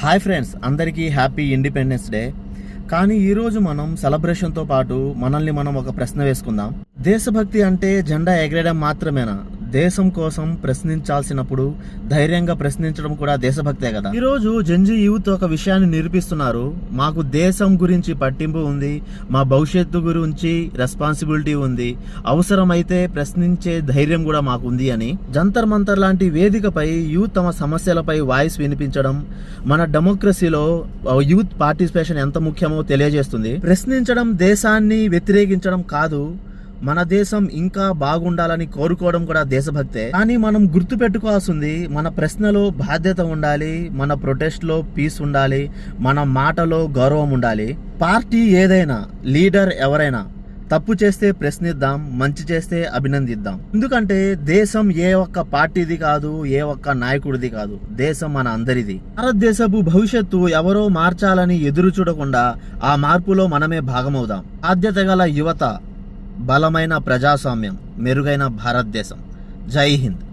Hi friends, అందరికీ happy independence day. కానీ ఈరోజు మనం సెలబ్రేషన్తో పాటు మనల్ని మనం ఒక ప్రశ్న వేసుకుందాం. దేశభక్తి అంటే జెండా ఎగరేయడం మాత్రమేనా? దేశం కోసం ప్రశ్నించాల్సినప్పుడు ధైర్యంగా ప్రశ్నించడం కూడా దేశభక్తే కదా. ఈరోజు జెన్జీ యూత్ ఒక విషయాన్ని నిరూపిస్తున్నారు. మాకు దేశం గురించి పట్టింపు ఉంది, మా భవిష్యత్తు గురించి రెస్పాన్సిబిలిటీ ఉంది, అవసరమైతే ప్రశ్నించే ధైర్యం కూడా మాకు ఉంది అని. జంతర్ మంతర్ లాంటి వేదికపై యూత్ తమ సమస్యలపై వాయిస్ వినిపించడం మన డెమోక్రసీలో యూత్ పార్టిసిపేషన్ ఎంత ముఖ్యమో తెలియజేస్తుంది. ప్రశ్నించడం దేశాన్ని వ్యతిరేకించడం కాదు, మన దేశం ఇంకా బాగుండాలని కోరుకోవడం కూడా దేశభక్తే. కానీ మనం గుర్తు పెట్టుకోవాల్సింది, మన ప్రశ్నలో బాధ్యత ఉండాలి, మన ప్రొటెస్ట్ లో పీస్ ఉండాలి, మన మాటలో గౌరవం ఉండాలి. పార్టీ ఏదైనా, లీడర్ ఎవరైనా తప్పు చేస్తే ప్రశ్నిద్దాం, మంచి చేస్తే అభినందిద్దాం. ఎందుకంటే దేశం ఏ ఒక్క పార్టీది కాదు, ఏ ఒక్క నాయకుడిది కాదు, దేశం మన అందరిది. భారతదేశపు భవిష్యత్తు ఎవరో మార్చాలని ఎదురు చూడకుండా ఆ మార్పులో మనమే భాగమవుదాం. బాధ్యత గల యువత, బలమైన ప్రజాస్వామ్యం, మెరుగైన భారతదేశం. జై హింద్.